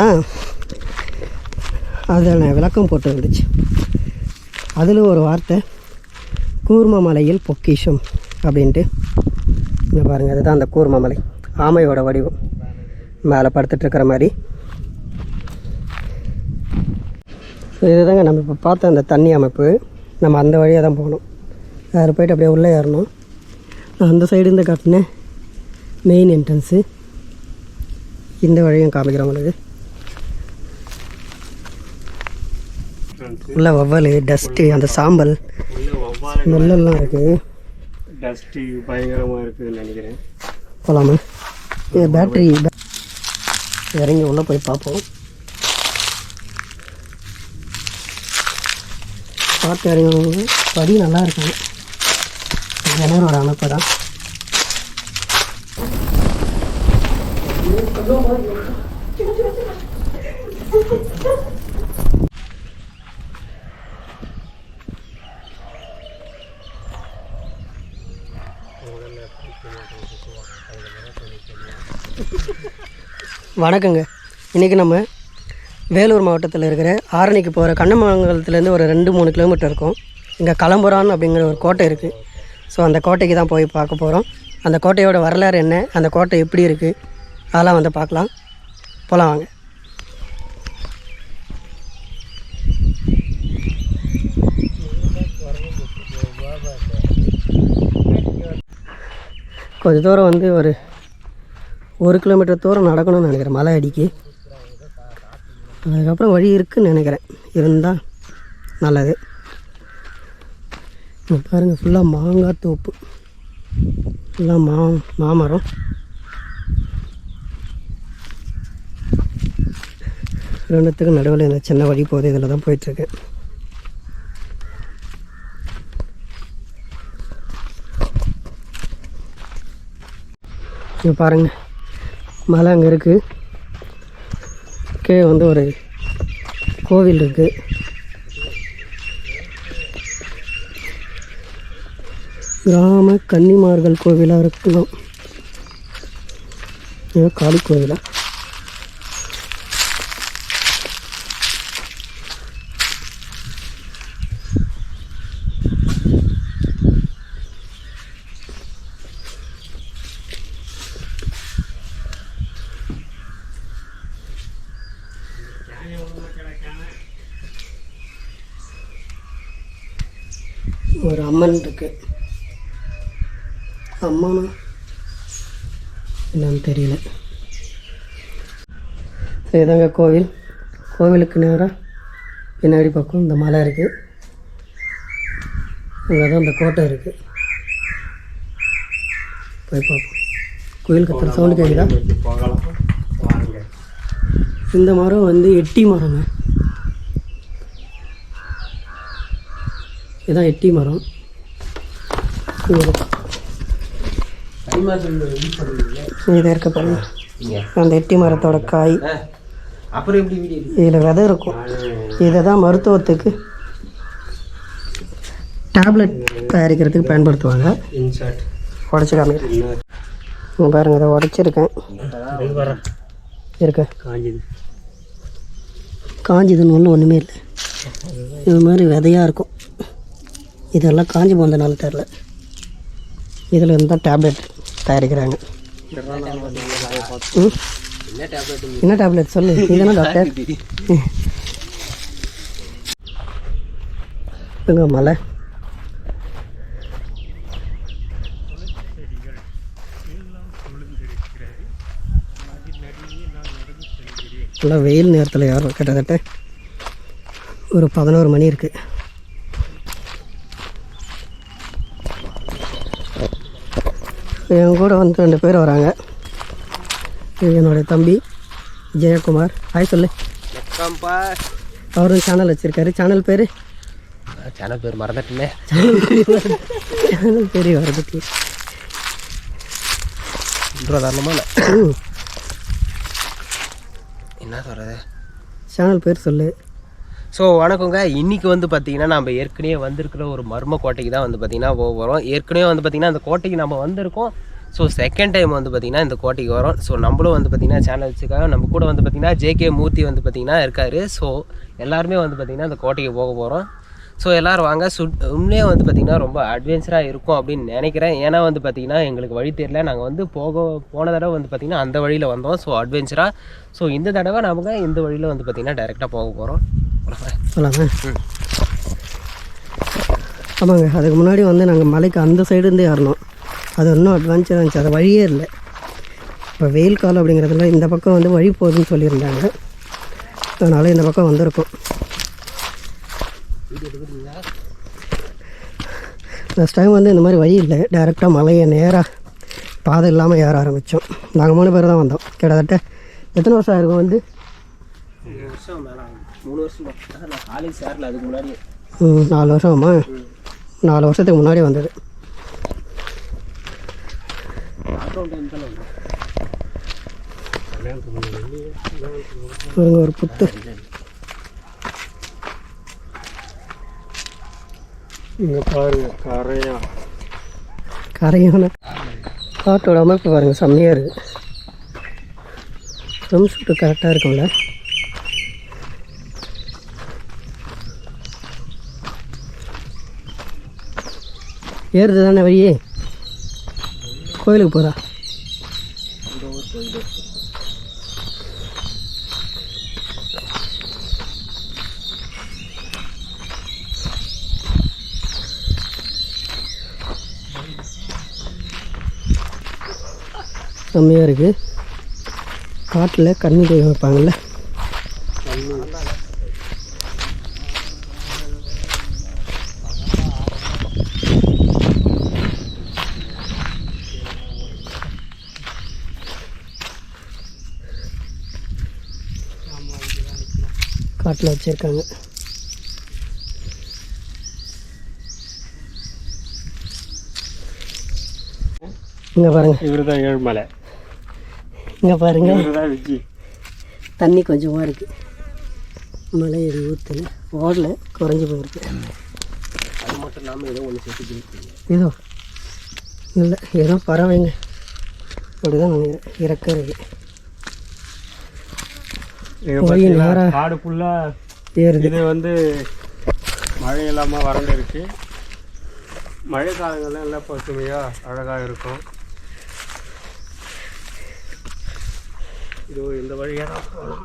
தான் அதில் விளக்கம் போட்டு இருந்துச்சு. அதில் ஒரு வார்த்தை கூர்மமலையில் பொக்கிஷம் அப்படின்ட்டு. இங்கே பாருங்கள், அதுதான் அந்த கூர்மமலை, ஆமையோட வடிவம் மேலே படுத்துட்ருக்கிற மாதிரி. ஸோ இதுதாங்க நம்ம இப்போ பார்த்த அந்த தண்ணி அமைப்பு. நம்ம அந்த வழியாக தான் போகணும். அதில் போய்ட்டு அப்படியே உள்ளே ஏறணும். நான் அந்த சைடு இருந்து காட்டினேன் மெயின் என்ட்ரன்ஸு. இந்த வழியும் காமிக்கிறேன் உங்களுக்கு. உள்ள வவ்வால், டஸ்ட்டு, அந்த சாம்பல் ஸ்மெல்லாம் இருக்குது. டஸ்ட்டு பயங்கரமாக இருக்குதுன்னு நினைக்கிறேன். போகலாமா? பேட்ரி இறங்கி உள்ளே போய் பார்ப்போம். பார்த்து இறங்கி படி நல்லா இருக்காங்க. ஜனரோட அமைப்பு தான். வணக்கங்க. இன்றைக்கி நம்ம வேலூர் மாவட்டத்தில் இருக்கிற ஆரணிக்கு போகிற கண்ணமங்கலத்துலேருந்து ஒரு 2-3 கிலோமீட்டர் இருக்கும். இங்கே களம்புரான் அப்படிங்கிற ஒரு கோட்டை இருக்குது. ஸோ அந்த கோட்டைக்கு தான் போய் பார்க்க போகிறோம். அந்த கோட்டையோட வரலாறு என்ன, அந்த கோட்டை எப்படி இருக்குது, அதெல்லாம் வந்து பார்க்கலாம். போகலாம் வாங்க. கொஞ்சம் தூரம் வந்து ஒரு 1 கிலோமீட்டர் தூரம் நடக்கணும்னு நினைக்கிறேன், மலை அடிக்கு. அதுக்கப்புறம் வழி இருக்குதுன்னு நினைக்கிறேன். இருந்தால் நல்லது. பாருங்கள், ஃபுல்லாக மாங்காய் தோப்பு, ஃபுல்லாக மாமரம். ரெண்டுத்துக்கும் நடுவில் இந்த சின்ன வழி போகுது. இதில் தான் போயிட்டுருக்கேன். இங்கே பாருங்கள், மலை அங்கே இருக்குது. கீழே வந்து ஒரு கோவில் இருக்குது. கிராம கன்னிமார்கள் கோவிலாக இருக்கலாம். ஏதோ காளி கோவிலா? ஒரு அம்மன் இருக்கு. அம்மனா என்னன்னு தெரியல. இதுதாங்க கோவில். கோவிலுக்கு நேராக பின்னாடி பக்கம் இந்த மலை இருக்குது. அங்கே தான் இந்த கோட்டை இருக்குது. போய் பார்ப்போம். கோயில் கத்துற சவுண்டு கேட்குதா? இந்த மரம் வந்து எட்டி மரங்க. இதுதான் எட்டி மரம். இதை இருக்க பாருங்க, அந்த எட்டி மரத்தோட காய். அப்புறம் எப்படி இதில் விதை இருக்கும். இதை தான் மருத்துவத்துக்கு டேப்லெட் தயாரிக்கிறதுக்கு பயன்படுத்துவாங்க. உடச்சி காமிக்கிறேன். பாருங்கள், இதை உடச்சிருக்கேன். இருக்க காஞ்சிதுன்னு ஒன்றுமே இல்லை. இது மாதிரி விதையாக இருக்கும். இதெல்லாம் காஞ்சி போனதுனால தெரில. இதில் இருந்தால் டேப்லெட் தயாரிக்கிறாங்க. என்ன டேப்லெட் சொல்லு? இதுதானே டாக்டர்? இங்கே மலை. நல்லா வெயில் நேரத்தில் யாரும் கிட்டத்தட்ட ஒரு 11 மணி இருக்குது. என் கூட வந்து 2 பேர் வராங்க. என்னுடைய தம்பி ஜெயக்குமார். ஹாய் சொல்லு. அவரும் சேனல் வச்சுருக்காரு. சேனல் பேர் மறந்துட்டேன். சேனல் பேர் வரதுக்கு என்ன சொல்கிறது? சேனல் பேர் சொல்லு. ஸோ வணக்கங்க. இன்றைக்கி வந்து பார்த்திங்கன்னா நம்ம ஏற்கனவே வந்திருக்கிற ஒரு மர்ம கோட்டைக்கு தான் வந்து பார்த்திங்கன்னா போகிறோம். ஏற்கனவே வந்து பார்த்திங்கன்னா அந்த கோட்டைக்கு நம்ம வந்திருக்கோம். ஸோ செகண்ட் டைம் வந்து பார்த்திங்கன்னா இந்த கோட்டைக்கு வரோம். ஸோ நம்மளும் வந்து பார்த்திங்கன்னா சேனல் வச்சுக்காக நம்ம கூட வந்து பார்த்திங்கன்னா ஜேகே மூர்த்தி வந்து பார்த்திங்கன்னா இருக்கார். ஸோ எல்லாருமே வந்து பார்த்திங்கன்னா இந்த கோட்டைக்கு போக போகிறோம். ஸோ எல்லோரும் வாங்க. உண்மையே வந்து பார்த்திங்கன்னா ரொம்ப அட்வென்ச்சராக இருக்கும் அப்படின்னு நினைக்கிறேன். ஏன்னா வந்து பார்த்திங்கன்னா எங்களுக்கு வழி தெரியல. நாங்கள் வந்து போன தடவை வந்து பார்த்திங்கன்னா அந்த வழியில் வந்தோம். ஸோ அட்வென்ச்சராக. ஸோ இந்த தடவை நமக்கு இந்த வழியில் வந்து பார்த்திங்கன்னா டைரெக்டாக போக போகிறோம். சொல்லாங்க. ஆமாங்க, அதுக்கு முன்னாடி வந்து நாங்கள் மலைக்கு அந்த சைடுலேருந்து ஏறினோம். அது இன்னும் அட்வான்ச்சராக இருந்துச்சு. அது வழியே இல்லை. இப்போ வெயில் காலம் அப்படிங்கிறதுல இந்த பக்கம் வந்து வழி போகுதுன்னு சொல்லியிருந்தாங்க. அதனால் இந்த பக்கம் வந்திருக்கோம். நெக்ஸ்ட் டைம் வந்து இந்த மாதிரி வழி இல்லை, டைரெக்டாக மலையை நேராக பாதை இல்லாமல் ஏற ஆரம்பித்தோம். நாங்கள் 3 பேர் தான் வந்தோம். கிட்டத்தட்ட எத்தனை வருஷம் ஆயிருக்கும் வந்து? 3 வருஷம் மேலே 3 வருஷம். நான் காலேஜ் சேரல, அதுக்கு முன்னாடி 4 வருஷமா? 4 வருஷத்துக்கு முன்னாடி வந்தது. ஒரு புத்து இங்கே பாருங்க, கரையான காட்டோட அமைப்பு பாருங்கள், செம்மையாக இருக்குது. ஸ்விம் சூட்டு கரெக்டாக இருக்கும்ல. ஏறுது தானே வழியே? கோயிலுக்கு போகிறா? செம்மையாக இருக்குது. காட்டில் கண்ணி தெய்வம் வைப்பாங்கள்ல, காட்டில் வச்சுருக்காங்க. இங்கே பாருங்கள், இவர் தான் ஏழுமலை. இங்கே பாருங்கள், விஜி. தண்ணி கொஞ்சமாக இருக்குது. மலை ஏறி ஊற்றல, ஓடல, குறைஞ்சி போயிருக்கு. அது மட்டும் இல்லாமல் ஏதோ ஒன்று சேர்த்து ஏதோ இல்லை, ஏதோ பறவைங்க அப்படி தான் நினைக்கிறேன். இறக்க இருக்குது. காடு ஃபுல்லாக ஏறுது. இது வந்து மழை இல்லாமல் வறண்டு இருக்கு. மழை காலங்கள்லாம் எல்லாம் பசுமையாக அழகாக இருக்கும். இதோ இந்த வழியாக தான் போகலாம்.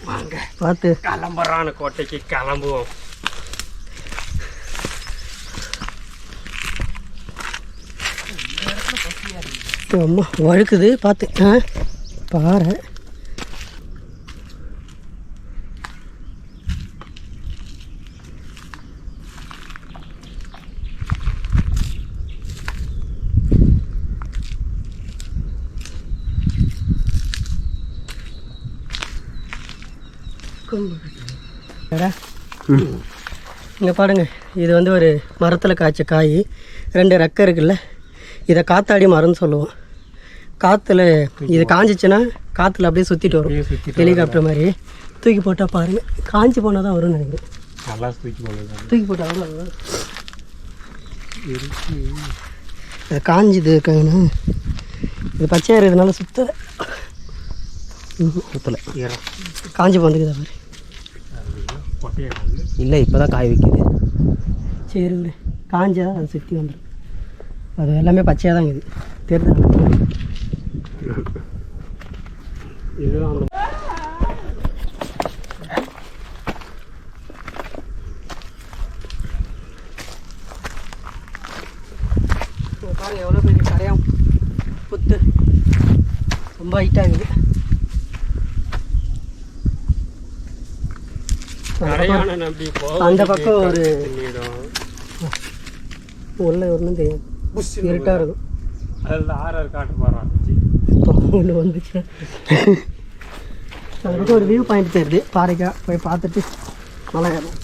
வாங்க பார்த்து கிளம்புறான கோட்டைக்கு கிளம்புவோம். அம்மா வழுக்குது பார்த்து. பாறை இங்கே பாருங்க, இது வந்து ஒரு மரத்தில் காய்ச்ச காய். 2 ரெக்கை இருக்குல்ல, இதை காத்தாடி மரம்னு சொல்லுவோம். காற்றுல இது காஞ்சிச்சுன்னா காற்றுல அப்படியே சுற்றிட்டு வரும், ஹெலிகாப்டர் மாதிரி. தூக்கி போட்டால் பாருங்கள், காஞ்சி போனால் தான் வரும்னு நினைக்கிறேன். நல்லா தூக்கி போட்டால் இது காஞ்சிது இருக்காங்கண்ணா. இது பச்சையாக இருக்கிறதுனால சுற்றலை, காஞ்சி போந்துக்குதா பாரு. இல்லை, இப்போ தான் காய் வைக்கிது. சரி விடு, காஞ்சா அது சுற்றி வந்துடும். அது எல்லாமே பச்சையாக தான் இருக்குது, தெரியுது. இதுதான் பாருங்க எவ்வளோ பெரிய கரையாம் புத்து, ரொம்ப ஹைட்டாக இருக்குது. அந்த பக்கம் ஒரு உள்ள ஒன்றும் தெரியாது, இருட்டாக இருக்கும். அதில் ஆர்ஆர் காட்டு போகிறான் ஒன்று வந்துச்சு. அந்த பக்கம் ஒரு வியூ பாயிண்ட் தெரியுது, பாறைக்கா போய் பார்த்துட்டு மலை ஏறும்.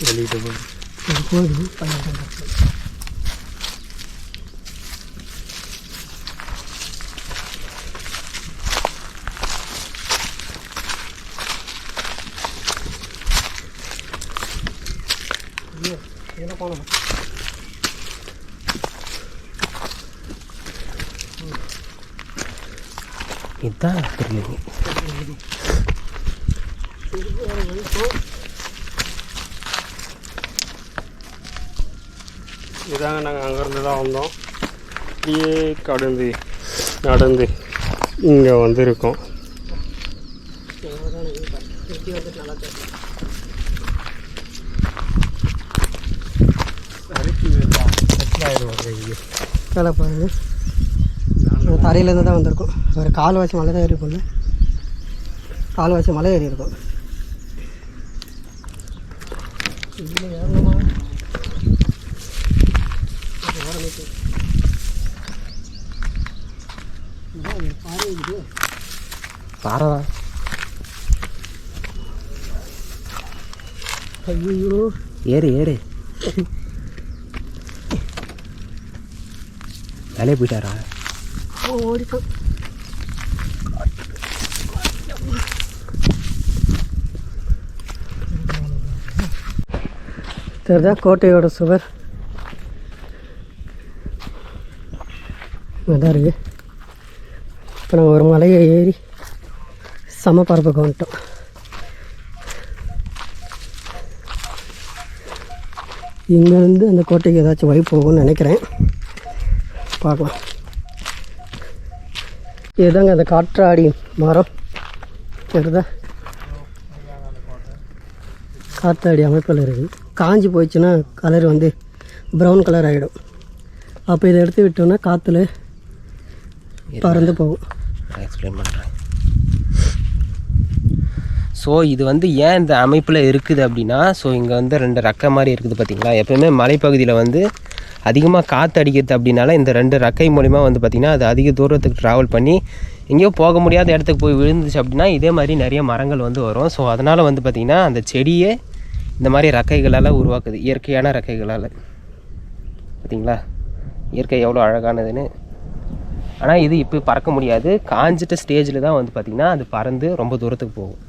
வெளியிட்டு போகுது. என்ன போனோம் இதுதான் திருலிங்கி. இதாங்க நாங்கள் அங்கேருந்து தான் வந்தோம். இப்படியே கடந்து நடந்து இங்கே வந்திருக்கோம். வேலை பாருங்க, தரையிலேருந்து தான் வந்திருக்கோம். ஒரு கால்வாசி மலை தான் ஏறி போகல, கால்வாசி மலை ஏறி இருக்கும். இதில் ஏறணுமா? பாறை ஐயோ, ஏறு ஏறு. வேலையை போயிட்டாரா? ஓடிப்போம். தெரியுதா கோட்டையோட சுவர் இதான் இருக்குது. இப்போ நாங்கள் ஒரு மலையை ஏறி சமப்பரப்புக்கு வந்துட்டோம். இங்கேருந்து அந்த கோட்டைக்கு ஏதாச்சும் வழி போகும்னு நினைக்கிறேன், பார்க்கலாம். இதுதாங்க அந்த காற்றாடி மரம் தெரியுதா, காற்றாடி அமைப்பில் இருக்குது. காஞ்சி போயிடுச்சுன்னா கலர் வந்து ப்ரௌன் கலர் ஆகிடும். அப்போ இதை எடுத்து விட்டோம்னா காற்றுல பறந்து போகும். எக்ஸ்பிளைன் பண்ணுறேன். ஸோ இது வந்து ஏன் இந்த அமைப்பில் இருக்குது அப்படின்னா, ஸோ இங்கே வந்து 2 ரெக்கை மாதிரி இருக்குது பார்த்தீங்களா. எப்போயுமே மலைப்பகுதியில் வந்து அதிகமாக காற்று அடிக்கிறது அப்படின்னால இந்த 2 ரெக்கை மூலிமா வந்து பார்த்திங்கன்னா அது அதிக தூரத்துக்கு ட்ராவல் பண்ணி எங்கேயோ போக முடியாத இடத்துக்கு போய் விழுந்துச்சு அப்படின்னா இதே மாதிரி நிறைய மரங்கள் வந்து வரும். ஸோ அதனால் வந்து பார்த்திங்கன்னா அந்த செடியே இந்த மாதிரி ரெக்கைகளால் உருவாக்குது, இயற்கையான ரெக்கைகளால். பார்த்திங்களா இயற்கை எவ்வளோ அழகானதுன்னு. ஆனால் இது இப்போ பறக்க முடியாது, காஞ்சிட்ட ஸ்டேஜில் தான் வந்து பார்த்திங்கன்னா அது பறந்து ரொம்ப தூரத்துக்கு போகும்.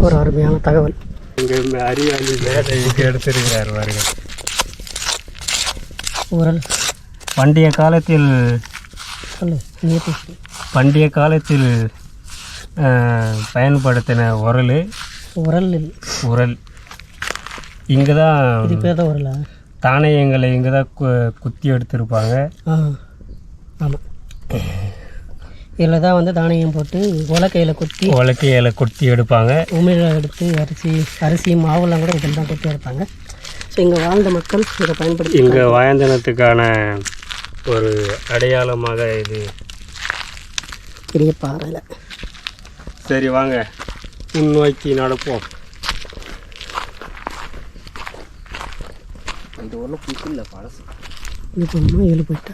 ஒரு அருமையான தகவல். இங்கே அறிவாளி வேலை இங்கே எடுத்திருக்கிறார் பாருங்க. உரல் பண்டைய காலத்தில் பயன்படுத்தின உரல் இங்கே தான். இது பேர் தான் உரலா? தானியங்களை இங்கே தான் குத்தி எடுத்திருப்பாங்க. ஆமாம், இதில் தான் வந்து தானியம் போட்டு உலக்கையில் குத்தி எடுப்பாங்க. உமிழை எடுத்து அரிசி மாவுலாம் கூட இதில் தான் குத்தி எடுப்பாங்க. ஸோ இங்கே வாழ்ந்த மக்கள் இதை பயன்படுத்தி இங்கே வாழ்ந்தனத்துக்கான ஒரு அடையாளமாக இது பெரிய பாறையில். சரி வாங்க முன்னோக்கி நடப்போம். இது ஒன்றும் புதுசு இல்லை, பழசு. இப்போ அம்மா ஏழு போயிட்டா.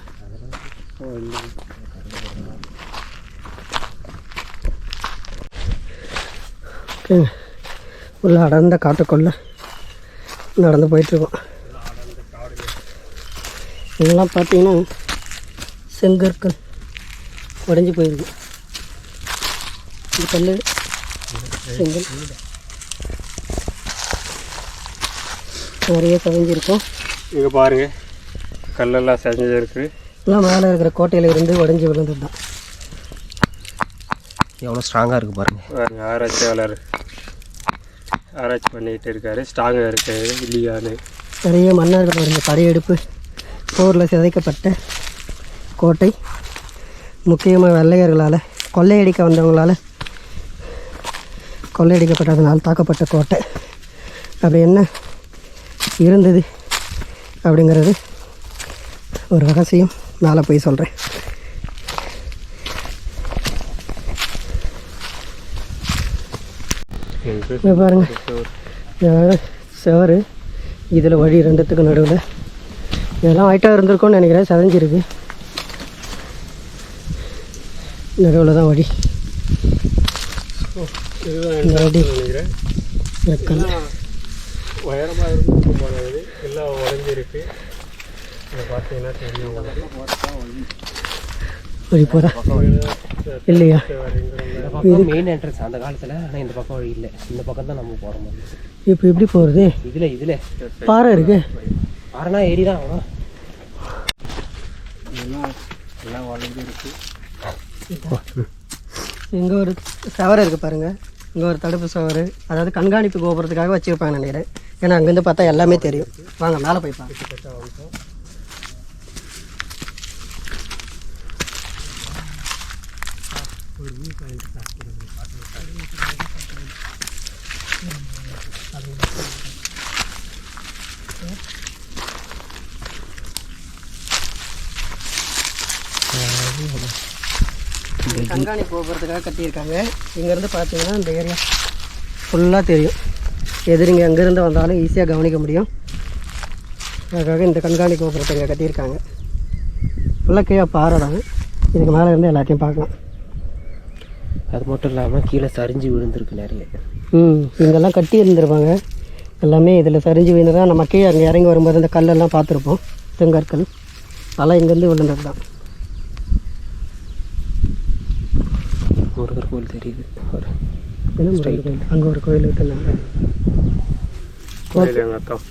ஓகேங்க, உள்ள அடர்ந்த காட்டுக்குள்ளே நடந்து போயிட்டுருக்கோம். இதெல்லாம் பார்த்தீங்கன்னா செங்கற்கள் உடைஞ்சி போயிருக்கு. இந்த கல் செங்கல் நிறைய செஞ்சிருக்கும். இங்கே பாருங்கள் கல்லெல்லாம் செஞ்சிருக்கு. எல்லாம் மேலே இருக்கிற கோட்டையில் இருந்து உடஞ்சி விழுந்தது தான். எவ்வளோ ஸ்ட்ராங்காக இருக்குது பாருங்கள். ஆராய்ச்சியாளர் ஆராய்ச்சி பண்ணிகிட்டு இருக்காரு. ஸ்ட்ராங்காக இருக்காரு இல்லையான்னு. நிறைய மன்னர்கள் இருந்த படையெடுப்பு போரில் சிதைக்கப்பட்ட கோட்டை, முக்கியமாக வெள்ளையர்களால் கொள்ளையடிக்க வந்தவங்களால் கொள்ளையடிக்கப்பட்டதுனால் தாக்கப்பட்ட கோட்டை. அப்படி என்ன இருந்தது அப்படிங்கிறது ஒரு ரகசியம், மேலே போய் சொல்கிறேன். பாருங்கள் செவரு, இதில் வழி 2த்துக்கு நடுவில் இதெல்லாம் ஹைட்டாக இருந்திருக்கும்னு நினைக்கிறேன், செதஞ்சிருக்கு. நடுவில் தான் வழி. இந்த வழி ரெக்கல் உயரமாக இருந்து போனது எல்லாம் உடஞ்சிருக்கு. இதை பார்த்தீங்கன்னா தெரியும். வழி போதா இல்லையா? இந்த பக்கம் மெயின் என்ட்ரன்ஸ் அந்த காலத்தில், ஆனால் இந்த பக்கம் வழி இல்லை. இந்த பக்கம் தான் நம்ம போகிற மாதிரி. இப்போ எப்படி போகிறது? இதில் பாறை இருக்கு. பாறைனா ஏறி தான் ஆகணும். எல்லாம் உடஞ்சிருக்கு. இங்கே ஒரு சவரம் இருக்குது பாருங்கள், இங்கே ஒரு தடுப்பு சவறு, அதாவது கண்காணிப்பு கோபுரத்துக்காக வச்சுருப்பாங்க நினைக்கிறேன். ஏன்னா அங்கேருந்து பார்த்தா எல்லாமே தெரியும். வாங்க மேலே போய் பார்க்க. கண்காணிப்பு கோபுரத்துக்காக கட்டியிருக்காங்க. இங்கேருந்து பார்த்தீங்கன்னா இந்த ஏரியா ஃபுல்லாக தெரியும். எதிரிங்க எங்கேருந்து வந்தாலும் ஈஸியாக கவனிக்க முடியும். அதுக்காக இந்த கண்காணிப்பு கோபுரத்தை இங்கே கட்டியிருக்காங்க. ஃபுல்லாக கீழே பாறை தான், இதுக்கு மேலே இருந்து எல்லாத்தையும் பார்க்கலாம். அது மட்டும் இல்லாமல் கீழே சரிஞ்சு விழுந்திருக்கு நிறைய. இங்கெல்லாம் கட்டி இருந்திருப்பாங்க எல்லாமே. இதில் சரிஞ்சு விழுந்து தான் நம்ம கீழே அங்கே இறங்கி வரும்போது இந்த கல்லெல்லாம் பார்த்துருப்போம். செங்கற்கள் அதெல்லாம் இங்கேருந்து விழுந்தது தான். முருகர் கோயில் தெரியுது. அங்கே ஒரு கோயில் விட்டுருந்தாங்க.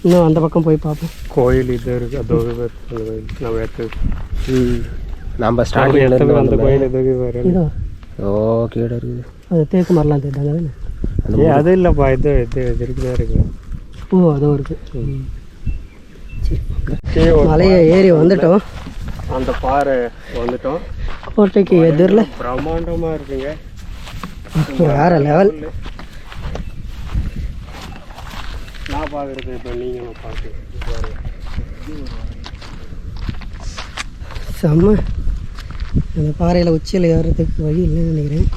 இன்னும் அந்த பக்கம் போய் பார்ப்போம். கோயில் இது இருக்குது, அது ஒரு கோயில் நம்ம எடுத்து நம்ம ஸ்டார்டிங் அந்த கோயில் எதுக்கு இதோ கீழே இருக்குது. அது தேக்கு மரலாம் தெரியுதாங்க தானே? அது இல்லைப்பா, இது இருக்குதான் இருக்குது. ஓ அதுவும் இருக்குது. மலையை ஏறி வந்துட்டோம், அந்த பாறை வந்துட்டோம். கோட்டைக்கு எதிரில் பிரம்மாண்டமாக இருக்குங்க, வேற லெவல். நான் பார்க்குறது இப்போ நீங்களும் பார்த்து செம்ம. அந்த பாறையில் உச்சியில் ஏறுறதுக்கு வழி இல்லைன்னு நினைக்கிறேன்.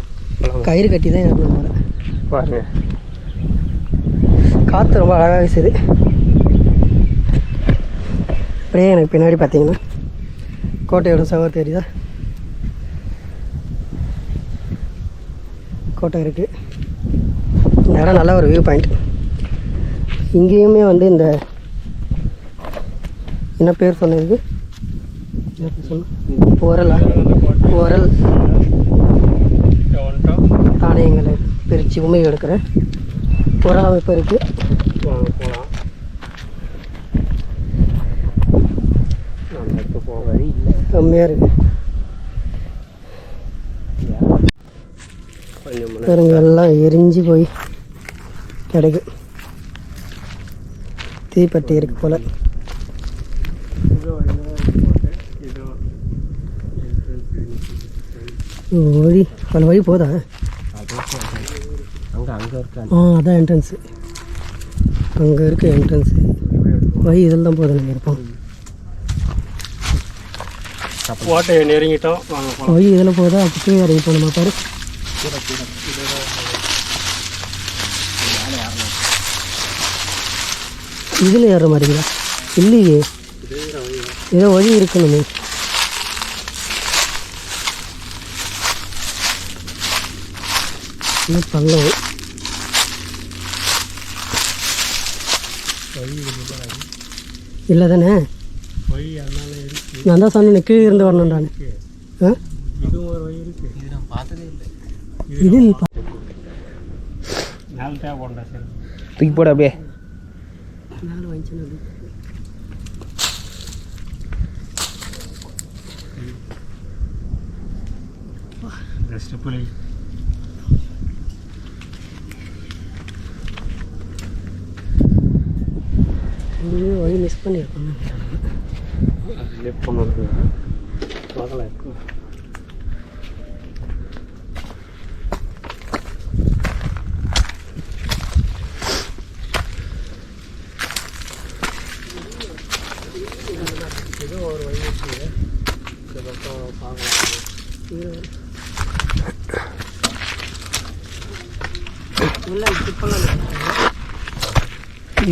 கயிறு கட்டி தான் ஏறணும் போல. பாருங்க, காற்று ரொம்ப அழகாக வீசுது. அப்படியே எனக்கு பின்னாடி பார்த்தீங்கன்னா கோட்டையோட சவர் தெரியுதா? கோட்டை இருக்குது. இந்த இடம் நல்ல ஒரு வியூ பாயிண்ட். இங்கேயுமே வந்து இந்த என்ன பேர் சொன்னதுக்கு என்ன பேர் சொன்ன உரலா உரல் தானியங்களை பிரித்து உண்மை எடுக்கிற உரல் அமைப்பு இருக்குது. போகலாம். நம்ம எடுத்து போக வழி இல்லை, கம்மியாக இருக்குது. பாருங்க எல்லாம் எரிஞ்சு போய் கிடைக்கும். தீப்பட்டி இருக்கு போல. வழி பல வழி போதா? அங்கே இருக்கா? அதான் என்ட்ரன்ஸு. அங்கே இருக்கு என்ட்ரன்ஸு. வழி இதில் தான் போதும் இருப்போம். கோட்டையை நெருங்கிட்டோம். வழி இதில் போதா? அப்படி இறங்கி போகணுமா பாரு. இதில் ஏற மாதிரிங்களா? இல்லையே, ஏதோ வழி இருக்கணுமே. இன்னும் பள்ளம் இல்லை தானே? நான் தான் சொன்னேன் கீழே இருந்து வரணும். நான் இது தூக்கி போட அப்படியே. மேலே வாங்கிச்சுன்னா வழி மிஸ் பண்ணியிருக்கோம்.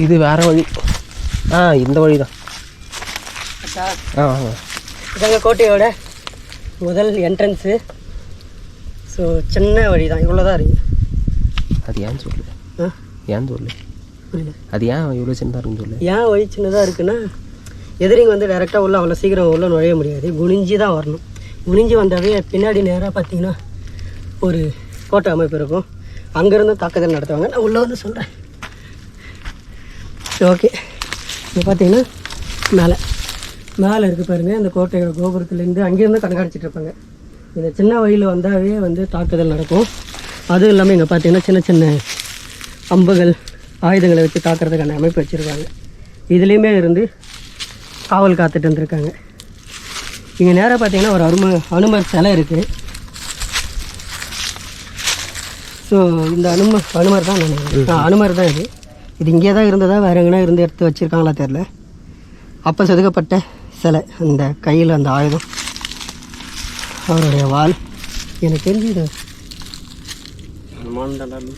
இது வேற வழி. இந்த வழி தான். இதாங்க கோட்டையோட முதல் என்ட்ரன்ஸு. ஸோ சின்ன வழி தான், இவ்வளோ தான் இருக்குது. அது ஏன்னு சொல்லு. ஏன்னு சொல்லு. புரியல. அது ஏன் இவ்வளோ சின்னதாக இருக்குன்னு சொல்லு. ஏன் வழி சின்னதாக இருக்குன்னா, எதிரிங்க வந்து டைரெக்டாக உள்ள அவ்வளோ சீக்கிரம் உள்ளே நுழைய முடியாது. குனிஞ்சி தான் வரணும். குனிஞ்சி வந்தாவே பின்னாடி நேராக பார்த்தீங்கன்னா ஒரு கோட்டை அமைப்பு இருக்கும். அங்கேருந்து தாக்குதல் நடத்துவாங்க. நான் உள்ளே வந்து சொல்கிறேன். ஓகே, இப்போ பார்த்தீங்கன்னா மேலே இருக்குது பாருங்கள். அந்த கோட்டையோட கோபுரத்துலேருந்து அங்கேருந்து கண்காணிச்சிட்டு இருப்பாங்க. இந்த சின்ன வழியில் வந்தாவே வந்து தாக்குதல் நடக்கும். அதுவும் இல்லாமல் இங்கே பார்த்தீங்கன்னா சின்ன சின்ன அம்புகள் ஆயுதங்களை வச்சு தாக்குறதுக்கான அமைப்பு வச்சுருக்காங்க. இதுலேயுமே இருந்து காவல் காத்துட்டு இருந்திருக்காங்க. இங்கே நேராக பார்த்தீங்கன்னா ஒரு அனுமர் சிலை இருக்குது. ஸோ இந்த அனுமர் தான் அனுமர் தான் இது. இது இங்கே தான் இருந்ததா வேறு எங்கன்னா இருந்து எடுத்து வச்சுருக்காங்களா தெரில. அப்போ செதுக்கப்பட்ட சிலை, அந்த கையில் அந்த ஆயுதம், அவருடைய வாள். எனக்கு தெரிஞ்சு இது அனுமர் தான்.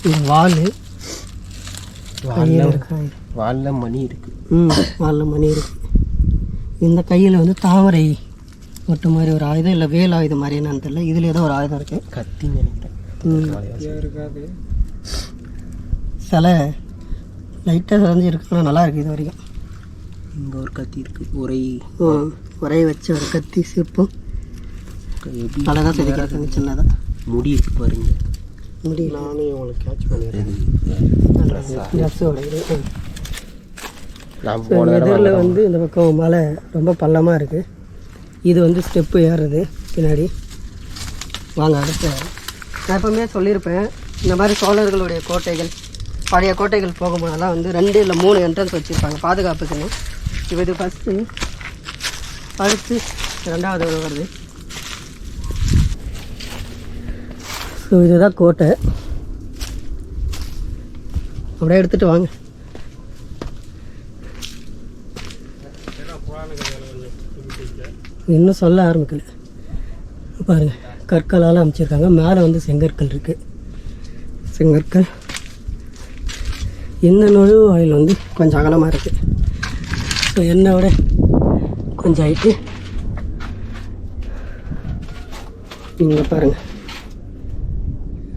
இந்த வாள் வாலில் மணி இருக்குது. வாலில் மணி இருக்குது. இந்த கையில் வந்து தாமரை மொட்டை மாதிரி ஒரு ஆயுதம், இல்லை வேல் ஆயுதம் மாதிரி என்னன்னு தெரியல. இதில் ஏதோ ஒரு ஆயுதம் இருக்குது, கத்தின்னு நினைக்கிறேன். இருக்காது சிலை லைட்டாக செஞ்சு இருக்குன்னா நல்லா இருக்குது. இது வரைக்கும் இங்கே ஒரு கத்தி இருக்குது, உரையை வச்சு ஒரு கத்தி சிற்பம் அழகாக செதுக்கிறாங்க. சின்னதாக முடி இருக்கு பாருங்க. முடி நானே உங்களுக்கு கேட்ச் பண்ணிடுறேன். ட்ரெஸ்ஸோட இது. நான் போன எதிரில் வந்து இந்த பக்கம் மலை ரொம்ப பள்ளமாக இருக்குது. இது வந்து ஸ்டெப்பு ஏறுறது பின்னாடி. வாங்க அடுத்து. நான் எப்பவுமே சொல்லியிருப்பேன், இந்த மாதிரி சோழர்களுடைய கோட்டைகள், பழைய கோட்டைகள் போகும்போதெல்லாம் வந்து 2 இல்லை 3 என்ட்ரன்ஸ் வச்சுருப்பாங்க பாதுகாப்புக்குன்னு. இப்போ இது ஃபஸ்ட்டு, அடுத்து 2வது வருது. ஸோ இதுதான் கோட்டை. அப்படியே எடுத்துகிட்டு வாங்க. இன்னும் சொல்ல ஆரம்பிக்கல பாருங்கள். கற்களால் அமைச்சிருக்காங்க. மேலே வந்து செங்கற்கள் இருக்குது. செங்கற்கள். இந்த நுழைவாயில் வந்து கொஞ்சம் அகலமாக இருக்குது. ஸோ என்னை விட கொஞ்சம் ஆயிட்டு நீங்கள் பாருங்கள்,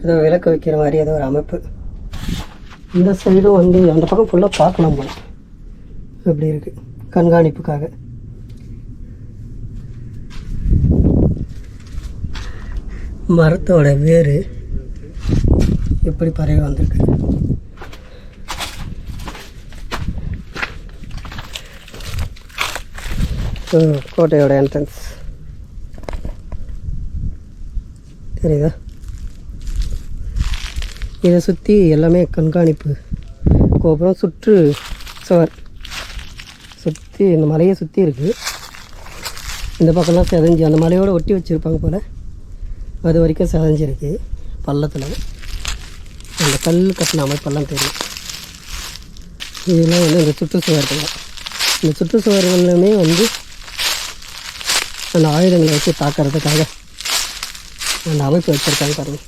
ஏதோ விளக்கு வைக்கிற மாதிரி ஏதோ ஒரு அமைப்பு. இந்த சைடும் வந்து அந்த பக்கம் ஃபுல்லாக பார்க்கலாம் போல. அப்படி இருக்குது கண்காணிப்புக்காக. மரத்தோட வேர் எப்படி பறவை வந்திருக்கு. கோட்டையோட என்ட்ரன்ஸ் தெரியுதா? இதை சுற்றி எல்லாமே கண்காணிப்பு கோபுரம், சுற்று சுவர் சுற்றி இந்த மலையை சுற்றி இருக்குது. இந்த பக்கம்லாம் செதஞ்சு அந்த மலையோடு ஒட்டி வச்சுருப்பாங்க போல். அது வரைக்கும் செதஞ்சிருக்கு பள்ளத்தில். அந்த கல் கட்டின அமைப்பெல்லாம் தெரியும். இதெல்லாம் வந்து இந்த சுற்றுச்சுவர்கள். இந்த சுற்றுச்சுவர்களுமே வந்து அந்த ஆயுதங்களை வச்சு தாக்கிறதுக்காக அந்த அமைப்பு வச்சுருக்காங்க பாருங்கள்.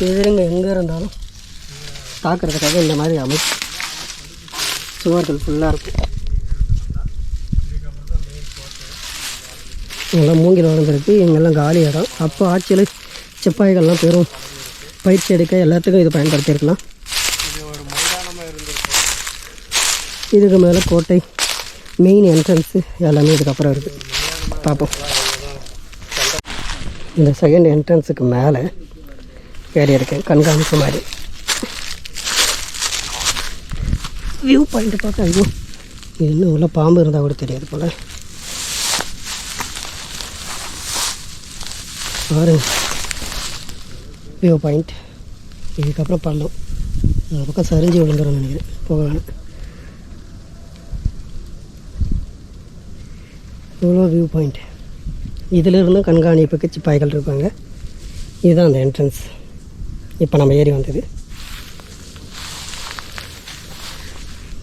எதிரிங்க எங்கே இருந்தாலும் தாக்கிறதுக்காக இந்த மாதிரி அமைப்பு சுவர்கள் ஃபுல்லாக இருக்கும். இங்கெல்லாம் மூங்கில் வளர்ந்துருக்கு. இங்கெல்லாம் காலி இடம். அப்போ ஆட்சியில் சிப்பாய்கள்லாம் பெரும் பயிற்சி எடுக்க எல்லாத்துக்கும் இது பயன்படுத்தியிருக்கலாம். இதுக்கு மேலே கோட்டை மெயின் என்ட்ரன்ஸு எல்லாமே இதுக்கப்புறம் இருக்குது. பார்ப்போம். இந்த செகண்ட் என்ட்ரன்ஸுக்கு மேலே ஏறி இருக்கேன் கண்காணிப்பு மாதிரி. வியூ பாயிண்ட்டு பார்த்தா ஐயோ இன்னும் உள்ள பாம்பு இருந்தால் கூட தெரியாது போல். பாருங்க வியூ பாயிண்ட். இதுக்கப்புறம் பள்ளம். அந்த பக்கம் சரிஞ்சு விழுந்துடும் நினைக்கிறேன். போகலாம். இவ்வளோ வியூ பாயிண்ட். இதிலிருந்து கண்காணிப்புக்கு சிப்பாய்கள் இருப்பாங்க. இதுதான் அந்த என்ட்ரன்ஸ். இப்போ நம்ம ஏறி வந்தது.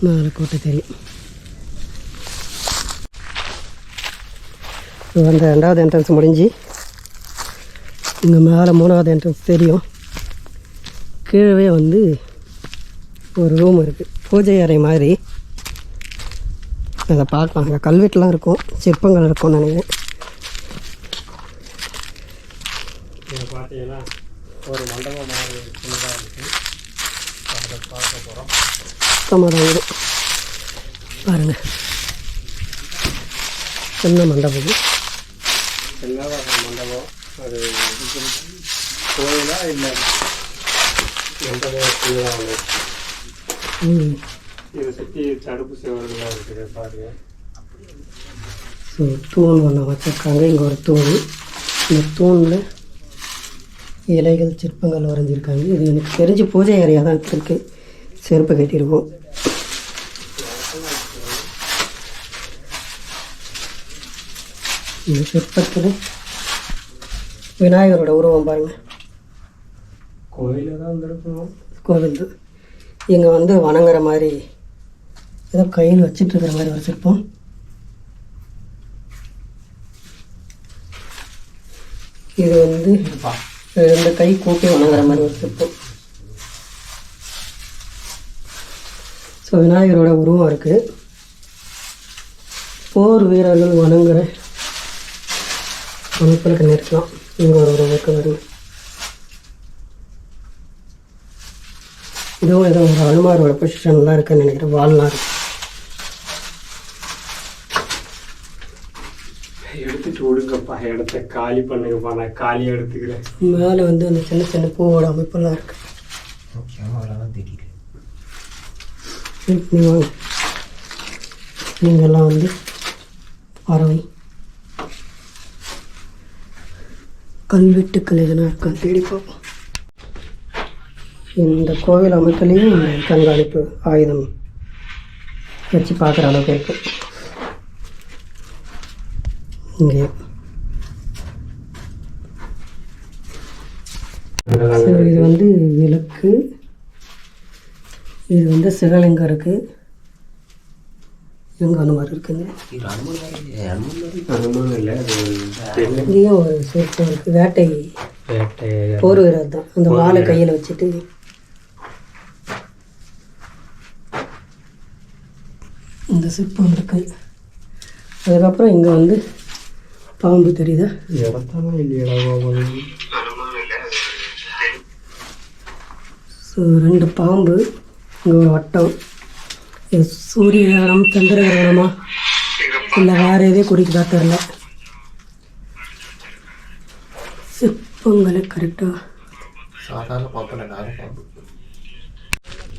மேலே கோட்டை தெரியும். அந்த 2வது என்ட்ரன்ஸ் முடிஞ்சு இங்கே மேலே 3வது என்ட்ரன்ஸ் தெரியும். கீழே வந்து ஒரு ரூம் இருக்குது, பூஜை அறை மாதிரி. அதை பார்க்கலாம். அங்கே கல்வெட்டுலாம் இருக்கும், சிற்பங்கள் இருக்கும்னு நினைக்கிறேன். பார்த்தீங்கன்னா ஒரு மண்டபம் மாதிரி சின்னதாக இருக்குது. அதை பார்க்க போகிறோம். சுத்தமாக தான் இது பாருங்கள். சின்ன மண்டபம். சின்னதாக மண்டபம். அது கோயிலா இல்லை மண்டபம்? இதை சுற்றி தடுப்பு சுவர்களாக இருக்குது பாருங்க. ஸோ தூண் ஒன்று வச்சுருக்காங்க. இங்கே ஒரு தூண், இந்த தூணில் இலைகள் சிற்பங்கள் வரைஞ்சிருக்காங்க. இது எனக்கு தெரிஞ்சு பூஜை ஏரியா தான் இருக்குது. செருப்பு கட்டியிருக்கோம். இந்த சிற்பத்தில் விநாயகரோட உருவம் பாருங்கள். கோயிலில் தான் வந்துருக்கணும். கோவில் தான். இங்கே வந்து வணங்குற மாதிரி ஏதோ கையில் வச்சிட்ருக்கிற மாதிரி ஒரு சிற்பம். இது வந்து 2 கை கூப்பி வணங்குற மாதிரி ஒரு சிற்பம். ஸோ விநாயகரோட உருவம் இருக்குது. போர் வீரர்கள் வணங்குற அமைப்புகளுக்கு நிற்கலாம். இங்கே ஒரு உருவம் இருக்கு வருங்க. இதுவும் ஏதோ ஒரு அலுமாரோட பொசிஷன்லாம் இருக்குன்னு நினைக்கிறேன். வால்லாம் இருக்கு. எடுத்துட்டு விடுங்கப்பா, இடத்த காலி பண்ணுங்கப்பா, நான் காலி எடுத்துக்கிறேன். மேலே வந்து அந்த சின்ன சின்ன பூவோட அமைப்பெல்லாம் இருக்கு. நீங்கள் நீங்கள்லாம் வந்து பறவை கல்வெட்டுக்கள் எதுனா இருக்கான்னு தேடி பார்ப்போம். இந்த கோவில் அமைப்புலேயும் கண்காணிப்பு ஆயுதம் வச்சு பார்க்குற அளவுக்கு இருக்கு. இங்கே இது வந்து விளக்கு, இது வந்து சிவலிங்கம் இருக்குது. எங்கே அனுமார் இருக்குங்க. அனுமானம் இல்லை, இங்கேயும் ஒரு சிற்பம் இருக்குது. வேட்டை போர் வீரர் தான். அந்த வாழை கையில் வச்சுட்டு இந்த சிற்பம் இருக்கு. அதுக்கப்புறம் இங்கே வந்து பாம்பு தெரியுதா? இடத்தாலும் இல்லையா? ஸோ 2 பாம்பு, இங்கே ஒரு வட்டம். இது சூரிய கிரகணம் சந்திர கிரகணமா இல்லை வேறு எதே குறிக்குதா தெரில. சிற்பங்களை கரெக்டாக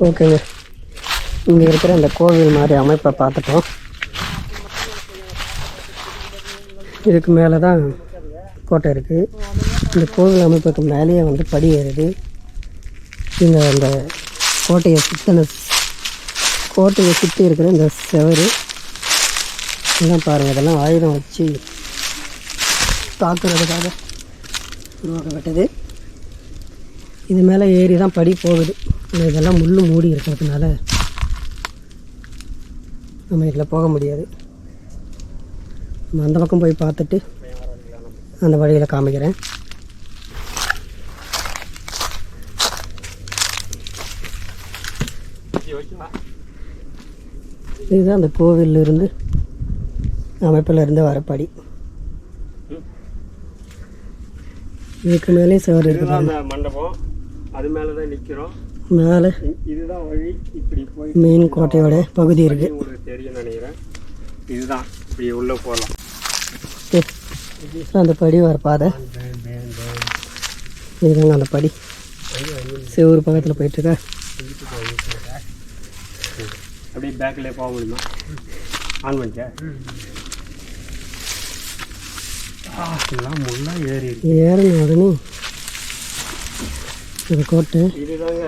ஓகேங்க. இங்கே இருக்கிற அந்த கோவில் மாதிரி அமைப்பை பார்த்துட்டோம். இதுக்கு மேலே தான் கோட்டை இருக்குது. இந்த கோவில் அமைப்புக்கு மேலேயே வந்து படி ஏறுது. இங்கே அந்த கோட்டையை சுற்றி இருக்கிற இந்த செவரு இதெல்லாம் பாருங்கள். இதெல்லாம் ஆயுதம் வச்சு தாக்குறதுக்காக உருவாக்கப்பட்டது. இது மேலே ஏறி தான் படி போகுது. இதெல்லாம் முள்ளு மூடி இருக்கிறதுனால நம்ம இதில் போக முடியாது. நம்ம அந்த பக்கம் போய் பார்த்துட்டு அந்த வழியில் காமிக்கிறேன். இதுதான் அந்த கோவிலிருந்து அமைப்பில் இருந்து வர படி. இதுக்கு மேலே சவர் இருக்குது. அந்த மண்டபம் அது மேலே தான் நிற்கிறோம். மேலே இதுதான் வழி. இப்படி போய் மெயின் கோட்டையோட பகுதி இருக்குது. உங்களுக்கு தெரியும் நினைக்கிறேன். இதுதான் இப்படி உள்ளே போகலாம். அந்த படி வர பாதை இதுதாங்க. அந்த படி செவ்வறு பக்கத்தில் போயிட்டுருக்கா. அப்படியே பேக்கில் போக முடியுமா? ஆன் பண்ணிச்சா? எல்லாம் முன்னா ஏறி ஏறின உடனே இந்த கோட்டை இதுதாங்க.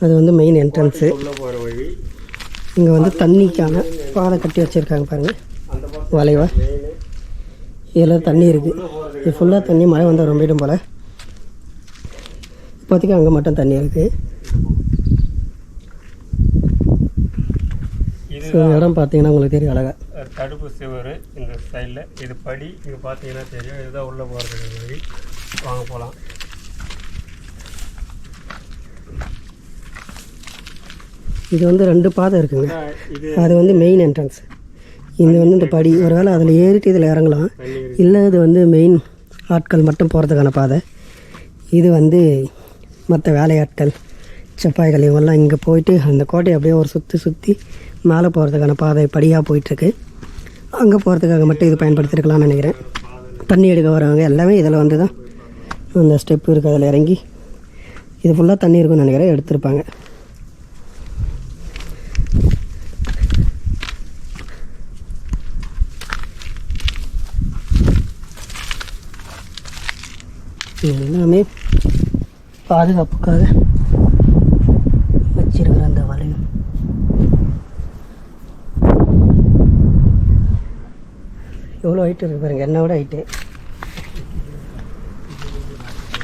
அது வந்து மெயின் என்ட்ரன்ஸு. உள்ளே போகிற வழி. இங்கே வந்து தண்ணிக்கான பாதை கட்டி வச்சுருக்காங்க பாருங்கள். வளைவா இதில் தண்ணி இருக்குது. இது ஃபுல்லாக தண்ணி. மழை வந்தால் ரொம்பிடும் போல். இப்போதைக்கு அங்கே மட்டும் தண்ணி இருக்குது. ஸோ இடம் பார்த்தீங்கன்னா உங்களுக்கு தெரியும் அழகா. தடுப்பு சுவர் இந்த சைடில். இது படி. இது பார்த்தீங்கன்னா தெரியும். இதுதான் உள்ளே போகிறதுக்கு வழி. வாங்க போகலாம். இது வந்து 2 பாதை இருக்குங்க. அது வந்து மெயின் என்ட்ரன்ஸ். இது வந்து இந்த படி. ஒரு வேளை அதில் ஏறிட்டு இதில் இறங்கலாம். இல்லை இது வந்து மெயின் ஆட்கள் மட்டும் போகிறதுக்கான பாதை. இது வந்து மற்ற வேலையாட்கள் செப்பாய்கள் இவங்கெல்லாம் இங்கே போயிட்டு அந்த கோட்டையை அப்படியே ஒரு சுற்றி மேலே போகிறதுக்கான பாதை படியாக போயிட்டுருக்கு. அங்கே போகிறதுக்காக மட்டும் இது பயன்படுத்திருக்கலாம்னு நினைக்கிறேன். தண்ணி எடுக்க வரவங்க எல்லாமே இதில் வந்து தான் அந்த ஸ்டெப்பு இருக்குது. அதில் இறங்கி இது ஃபுல்லாக தண்ணி இருக்குன்னு நினைக்கிறேன் எடுத்திருப்பாங்க. எல்லாமே பாதுகாப்புக்காக வச்சிருக்கிற அந்த வளையம். எவ்வளோ ஹைட்டு இருக்குது பாருங்கள், என்னோட ஹைட்டு.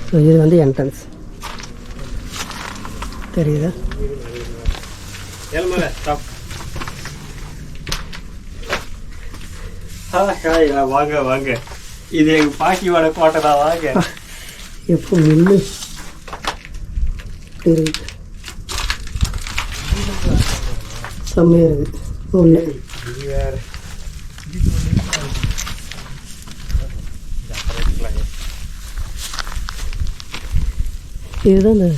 ஸோ இது வந்து என்ட்ரன்ஸ் தெரியுதா? வாங்க வாங்க, இது எங்க பாக்கியோட கோட்டை தான். வாங்க. எப்போ மில்லு இருக்கு, செம்மையாக இருக்குது. ஒன்று இதுதான் இந்த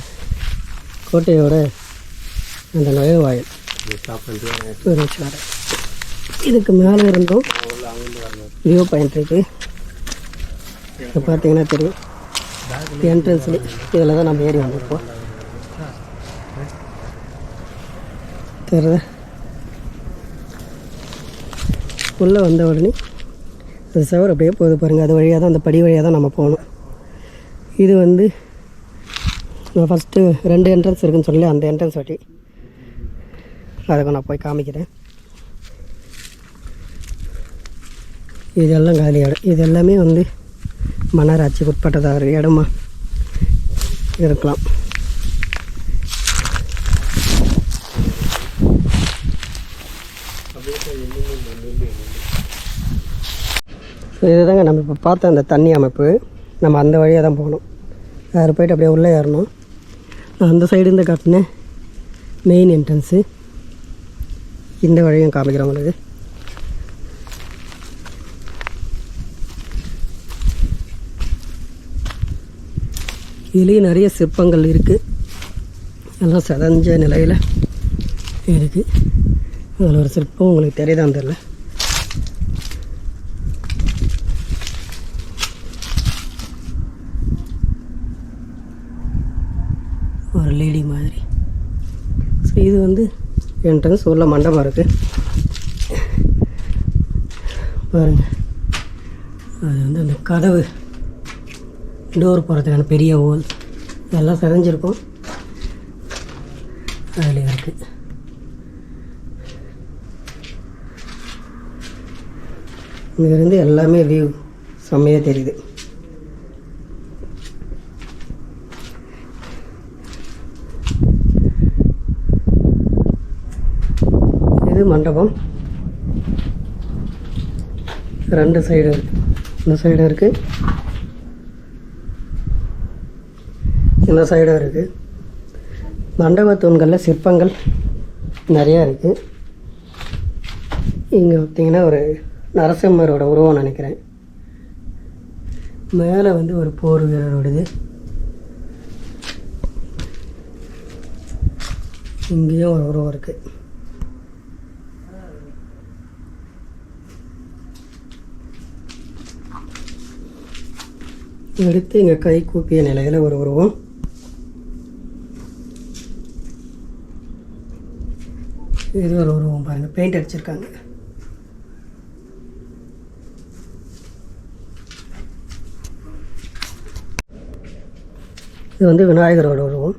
கோட்டையோட அந்த நுழைவாயில். இதுக்கு மேலே இருந்தும் வியூ பாயிண்ட் இருக்குது. இப்போ பார்த்தீங்கன்னா தெரியும், என்ட்ரன்ஸில் இதில் தான் நம்ம ஏறி வந்திருப்போம். தெரியுதா? உள்ளே வந்த உடனே அது சவர் அப்படியே போகுது பாருங்கள். அது வழியாக தான், அந்த படி வழியாக தான் நம்ம போகணும். இது வந்து நான் ஃபஸ்ட்டு 2 என்ட்ரன்ஸ் இருக்குதுன்னு சொல்லி அந்த என்ட்ரன்ஸ் வட்டி அதுக்கு நான் போய் காமிக்கிறேன். இதெல்லாம் காலி இடம். இது எல்லாமே வந்து மன்னராட்சிக்கு உட்பட்டதாக ஒரு இடமா இருக்கலாம். ஸோ இதுதாங்க நம்ம இப்போ பார்த்த அந்த தண்ணி அமைப்பு. நம்ம அந்த வழியாக தான் போகணும். அதில் போய்ட்டு அப்படியே உள்ளே ஏறணும். அந்த சைடு இருந்து காட்டினேன் மெயின் என்ட்ரன்ஸு. இந்த வழியும் காமிக்கிறேன் உங்களுக்கு. இதுலேயும் நிறைய சிற்பங்கள் இருக்குது. எல்லாம் செதஞ்ச நிலையில் இருக்குது. அதில் ஒரு சிற்பம் உங்களுக்கு தெரியுதான்னு தெரியல. ஒரு லேடி மாதிரி. ஸோ இது வந்து என்ட்ரன்ஸ். உள்ள மண்டபம் இருக்குது பாருங்கள். அது வந்து அந்த கதவு டோர் போகிறதுக்கான பெரிய ஹோல் இதெல்லாம் செதஞ்சிருக்கும். அதில் இருக்குது. இங்கேருந்து எல்லாமே வியூ செம்மையாக தெரியுது. இது மண்டபம். 2 சைடு இருக்குது. இந்த சைடு இருக்குது, இந்த சைடும் இருக்குது. மண்டப தூண்களில் சிற்பங்கள் நிறையா இருக்குது. இங்கே பார்த்திங்கன்னா ஒரு நரசிம்மரோட உருவம் நினைக்கிறேன். மேலே வந்து ஒரு போர் வீரரோடது. இங்கேயும் ஒரு உருவம் இருக்குது. அடுத்து இங்கே கை கூப்பிய நிலையில் ஒரு உருவம். இது ஒரு உருவம் பாருங்கள், பெயிண்ட் அடிச்சிருக்காங்க. இது வந்து விநாயகரோட உருவம்.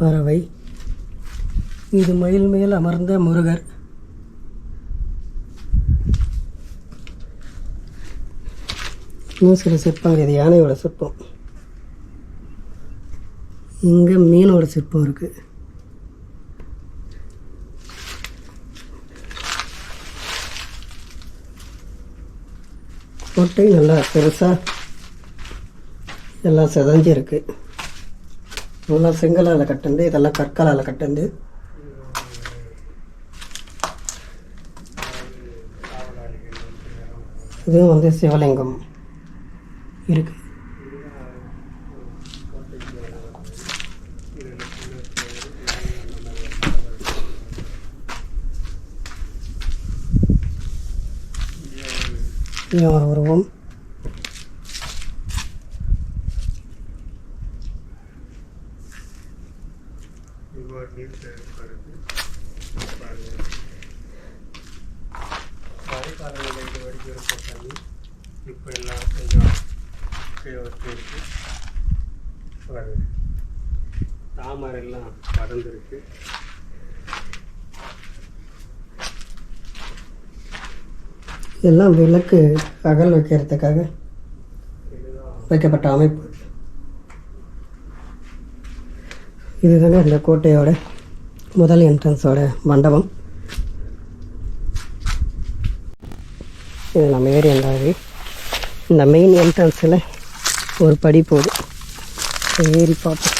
பறவை. இது மயில் மேல் அமர்ந்த முருகர். இன்னும் சில சிற்பங்கள். இது யானையோட சிற்பம். இங்கே மீனோட சிற்பம் இருக்குது. கோட்டை நல்லா பெருசாக எல்லாம் செதஞ்சு இருக்குது. நல்லா செங்கலால் கட்டந்து, இதெல்லாம் கற்களால் கட்டந்து. இதுவும் வந்து சிவலிங்கம் இருக்குது. இது ஒரு உருவம். இப்போ எல்லாம் கொஞ்சம் இருக்கு. பாருங்க, தாமரை எல்லாம் பறந்துருக்கு. இதெல்லாம் விளக்கு அகல் வைக்கிறதுக்காக வைக்கப்பட்ட அமைப்பு. இதுதாங்க இந்த கோட்டையோட முதல் என்ட்ரன்ஸோட மண்டபம். இது நம்ம ஏறி வந்தாது. இந்த மெயின் என்ட்ரன்ஸில் ஒரு படி போகுது, ஏறி பார்ப்போம்.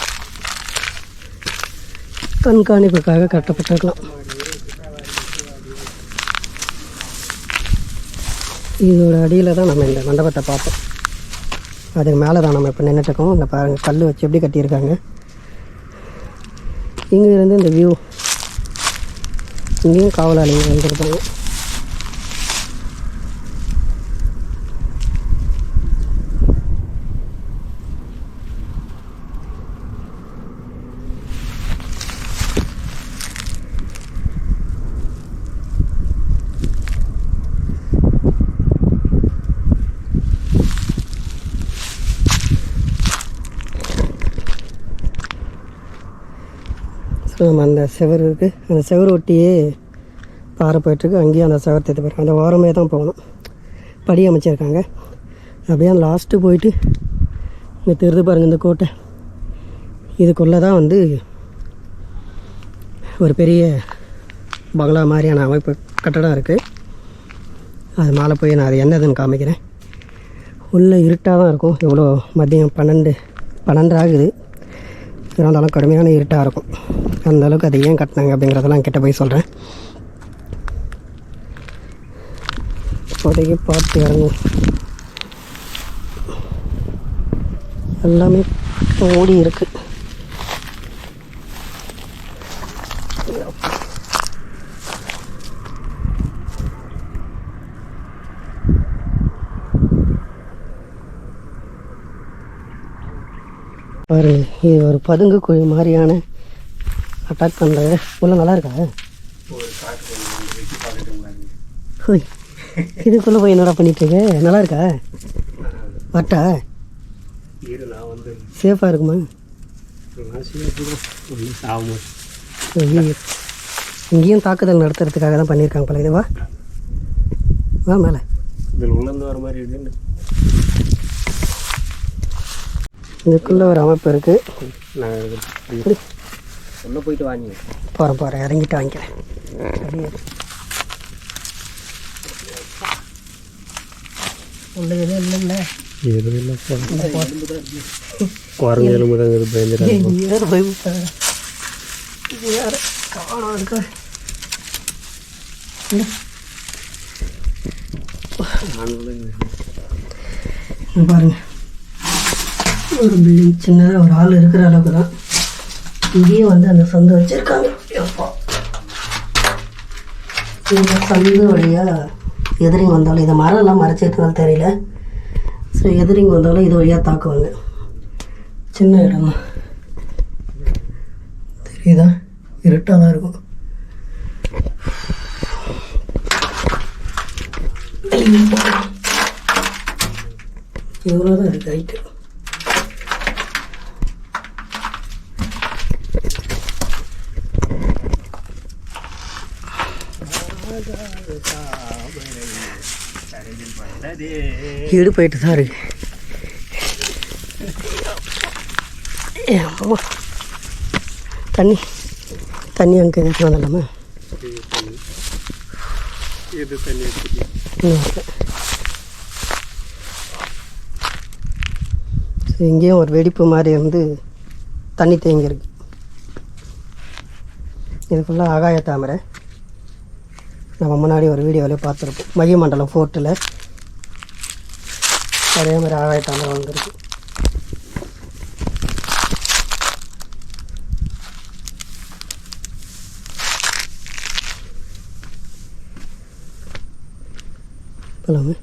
கண்காணிப்புக்காக கட்டப்பட்டிருக்கலாம். இதோட அடியில் தான் நம்ம இந்த மண்டபத்தை பார்ப்போம். அதுக்கு மேலே தான் நம்ம இப்போ நின்றுட்டுருக்கோம். இந்த பாருங்கள், கல் வச்சு எப்படி கட்டியிருக்காங்க. இங்கே இருந்து இந்த வியூ, இங்கேயும் காவலாளிங்க வந்துருப்பாங்க. ஸோ நம்ம அந்த செவர் இருக்குது, அந்த செவர் ஒட்டியே பாறை போயிட்டுருக்கு. அங்கேயும் அந்த செவர் தேர்த்து போயிருக்காங்க. அந்த ஓரமே தான் போகணும். படி அமைச்சிருக்காங்க. அப்படியே அந்த லாஸ்ட்டு போயிட்டு இங்கே தெரிது பாருங்கள், இந்த கோட்டை. இதுக்குள்ளே தான் வந்து ஒரு பெரிய பங்களா மாதிரியான அமைப்பு கட்டடம் இருக்குது. அது மேலே போய் நான் அது என்னதுன்னு காமிக்கிறேன். உள்ளே இருட்டாக தான் இருக்கும். எவ்வளோ மதியம் 12 ஆகுது. இருந்தாலும் கடுமையான இருட்டாக இருக்கும். அந்தளவுக்கு அதை ஏன் கட்டினாங்க அப்படிங்கிறதெல்லாம் கிட்ட போய் சொல்கிறேன். இப்போதைக்கு பார்த்து இறங்கும். எல்லாமே ஓடி இருக்குது. பாருங்க, இது ஒரு பதுங்கு குழி மாதிரியான அட்டாக் பண்ணுற உள்ள நல்லா இருக்கா? ஹோய், இதுக்குள்ளே போய் என்னடா பண்ணிட்டுருக்க? நல்லா இருக்கா? வட்டா நான் வந்து சேஃபாக இருக்குமா? இங்கேயும் தாக்குதல் நடத்துறதுக்காக தான் பண்ணியிருக்காங்க போல. இதுவா வா மேலே. இதில் உணர்ந்து வர மாதிரி இருக்குன்னு இதுக்குள்ளே ஒரு அமைப்பு இருக்குது. நான் உள்ளே போயிட்டு வாங்கி போகிறேன் இறங்கிட்டு வாங்கிக்கிறேன். அப்படியே உள்ள எதுவும் இல்லைல்ல? எதுவும் இல்லை. குரங்கு எலும்பு தான் பயந்துட்டாங்க. யார் பயப்பட யார் காணம் இருக்கா? பாருங்க, ஒரு பில்டிங் சின்னதாக ஒரு ஆள் இருக்கிற அளவுக்கு தான். இங்கேயும் வந்து அந்த சந்து வச்சுருக்காங்க. இந்த சந்து வழியாக எதிரிங்க வந்தாலும், இதை மரம்லாம் மறைச்சிருக்கனால தெரியல. ஸோ எதிரிங்க வந்தாலும் இது வழியாக தாக்குவாங்க. சின்ன இடம் தான், தெரியுதா? இருட்டாக தான் இருக்கும். இவ்வளோ தான் இருக்குது ஹைட்டு. ஈடு போயிட்டு தான் இருக்கு. அம்மா, தண்ணி அங்கே எடுத்து வந்துடலாமா? எது தண்ணி இங்கேயும் ஒரு வெடிப்பு மாதிரி வந்து தண்ணி தேங்கியிருக்கு. இதுக்குள்ளே ஆகாய தாமரை நம்ம முன்னாடி ஒரு வீடியோவிலே பார்த்துருப்போம். மகிமண்டலம் ஃபோர்ட்டில் அதே மாதிரி ஆகாய தாமரை வந்துருக்கு. போலாமே.